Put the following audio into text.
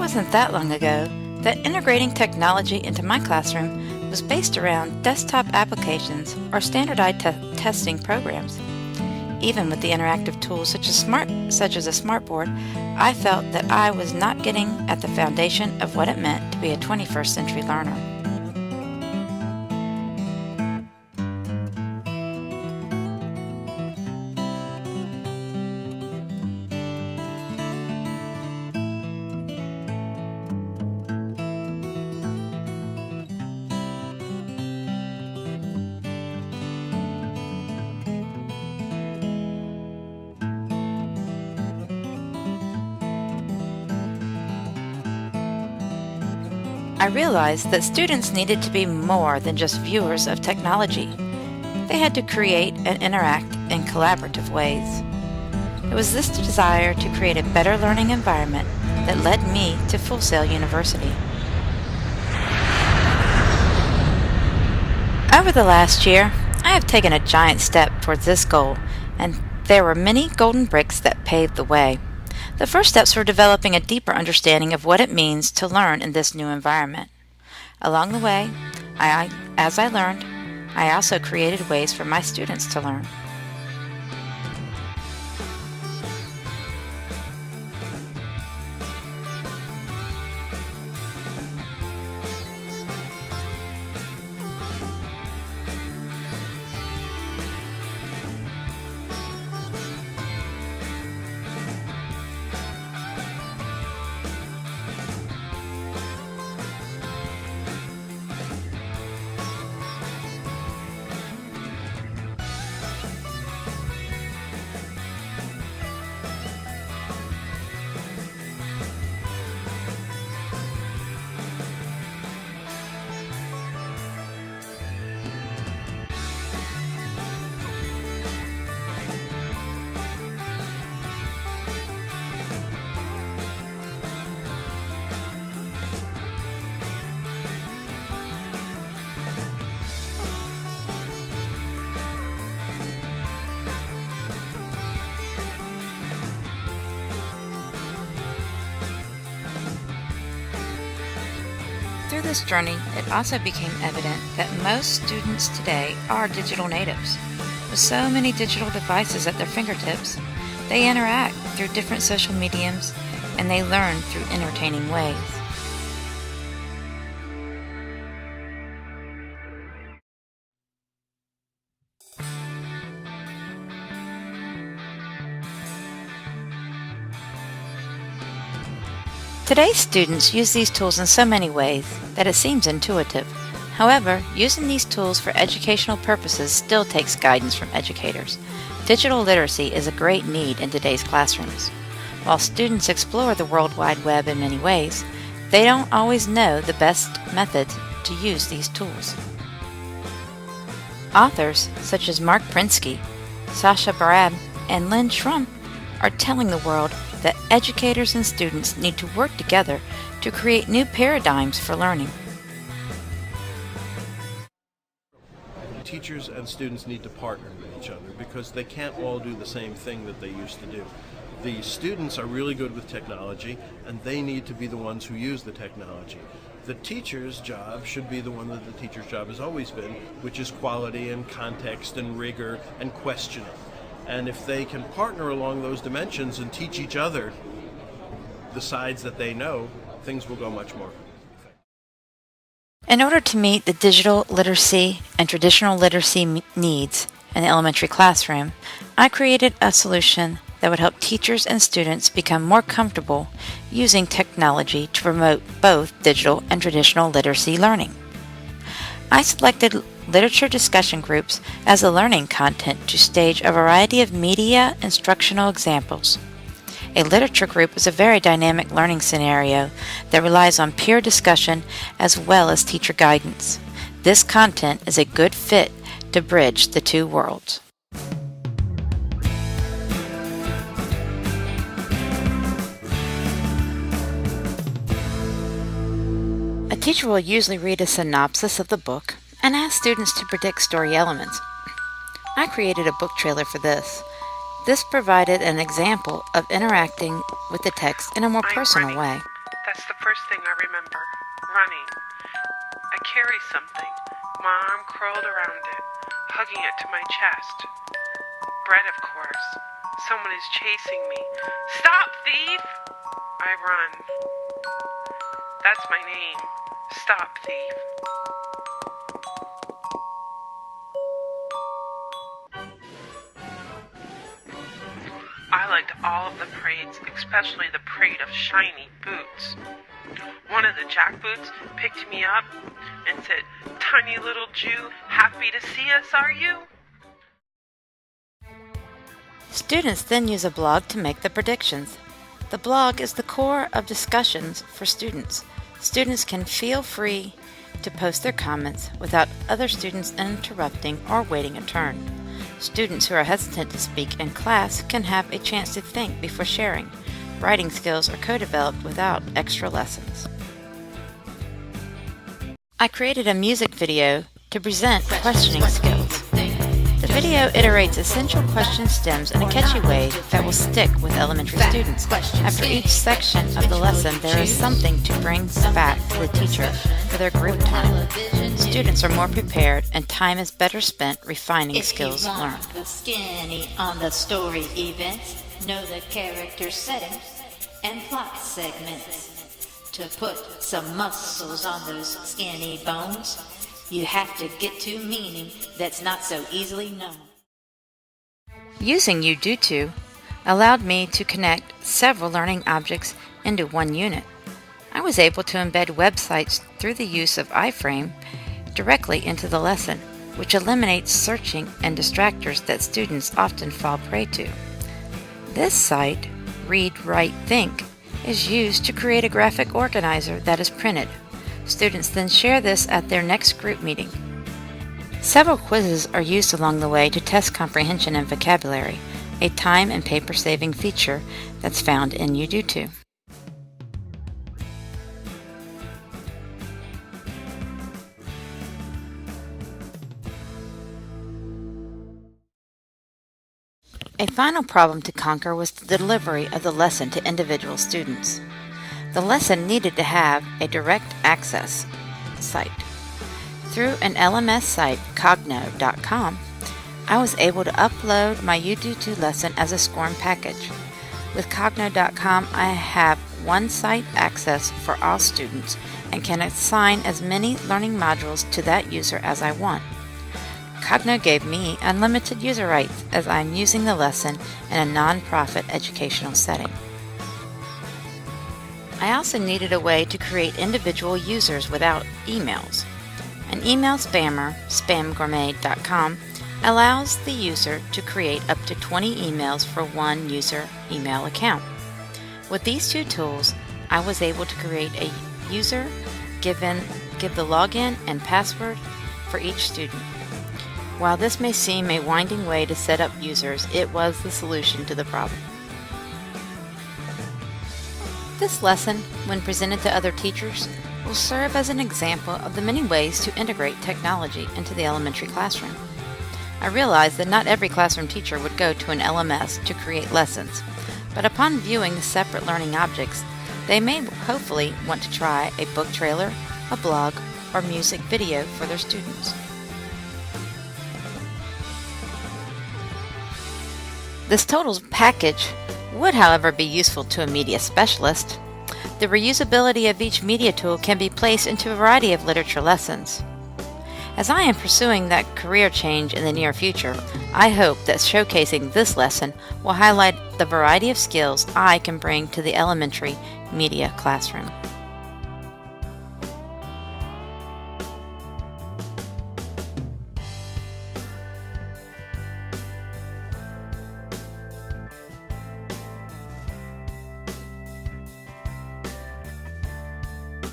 wasn't that long ago that integrating technology into my classroom was based around desktop applications or standardized testing programs. Even with the interactive tools such as a smartboard, I felt that I was not getting at the foundation of what it meant to be a 21st century learner. I realized that students needed to be more than just viewers of technology. They had to create and interact in collaborative ways. It was this desire to create a better learning environment that led me to Full Sail University. Over the last year, I have taken a giant step towards this goal, and there were many golden bricks that paved the way. The first steps were developing a deeper understanding of what it means to learn in this new environment. Along the way, as I learned, I also created ways for my students to learn. Through this journey, it also became evident that most students today are digital natives. With so many digital devices at their fingertips, they interact through different social mediums and they learn through entertaining ways. Today's students use these tools in so many ways that it seems intuitive. However, using these tools for educational purposes still takes guidance from educators. Digital literacy is a great need in today's classrooms. While students explore the World Wide Web in many ways, they don't always know the best methods to use these tools. Authors such as Mark Prinsky, Sasha Barab, and Lynn Schrum are telling the world that educators and students need to work together to create new paradigms for learning. Teachers and students need to partner with each other because they can't all do the same thing that they used to do. The students are really good with technology and they need to be the ones who use the technology. The teacher's job should be the one that the teacher's job has always been, which is quality and context and rigor and questioning. And if they can partner along those dimensions and teach each other the sides that they know, things will go much more. In order to meet the digital literacy and traditional literacy needs in the elementary classroom, I created a solution that would help teachers and students become more comfortable using technology to promote both digital and traditional literacy learning. I selected literature discussion groups as a learning content to stage a variety of media instructional examples. A literature group is a very dynamic learning scenario that relies on peer discussion as well as teacher guidance. This content is a good fit to bridge the two worlds. A teacher will usually read a synopsis of the book and ask students to predict story elements. I created a book trailer for this. This provided an example of interacting with the text in a more personal way. The That's the first thing I remember. Running. I carry something. My arm curled around it, hugging it to my chest. Bread, of course. Someone is chasing me. Stop, thief! I run. That's my name. Stop, thief. I liked all of the parades, especially the parade of shiny boots. One of the jackboots picked me up and said, "Tiny little Jew, happy to see us, are you?" Students then use a blog to make the predictions. The blog is the core of discussions for students. Students can feel free to post their comments without other students interrupting or waiting a turn. Students who are hesitant to speak in class can have a chance to think before sharing. Writing skills are co-developed without extra lessons. I created a music video to present questioning skills. The video iterates essential question stems in a catchy way that will stick with elementary students. After each section of the lesson, there is something to bring back to the teacher for their group time. Students are more prepared and time is better spent refining skills learned. The skinny on the story events, know the character settings and plot segments. To put some muscles on those skinny bones, you have to get to meaning that's not so easily known. Using EMDT allowed me to connect several learning objects into one unit. I was able to embed websites through the use of iframe directly into the lesson, which eliminates searching and distractors that students often fall prey to. This site, Read, Write, Think, is used to create a graphic organizer that is printed. Students then share this at their next group meeting. Several quizzes are used along the way to test comprehension and vocabulary, a time and paper-saving feature that's found in EMDT. A final problem to conquer was the delivery of the lesson to individual students. The lesson needed to have a direct access site. Through an LMS site, Cogno.com, I was able to upload my EMDT lesson as a SCORM package. With Cogno.com, I have one-site access for all students and can assign as many learning modules to that user as I want. Cogno gave me unlimited user rights as I am using the lesson in a non-profit educational setting. I also needed a way to create individual users without emails. An email spammer, spamgourmet.com, allows the user to create up to 20 emails for one user email account. With these two tools, I was able to create a user, give the login and password for each student. While this may seem a winding way to set up users, it was the solution to the problem. This lesson, when presented to other teachers, will serve as an example of the many ways to integrate technology into the elementary classroom. I realize that not every classroom teacher would go to an LMS to create lessons, but upon viewing the separate learning objects, they may hopefully want to try a book trailer, a blog, or music video for their students. This total package would, however, be useful to a media specialist. The reusability of each media tool can be placed into a variety of literature lessons. As I am pursuing that career change in the near future, I hope that showcasing this lesson will highlight the variety of skills I can bring to the elementary media classroom.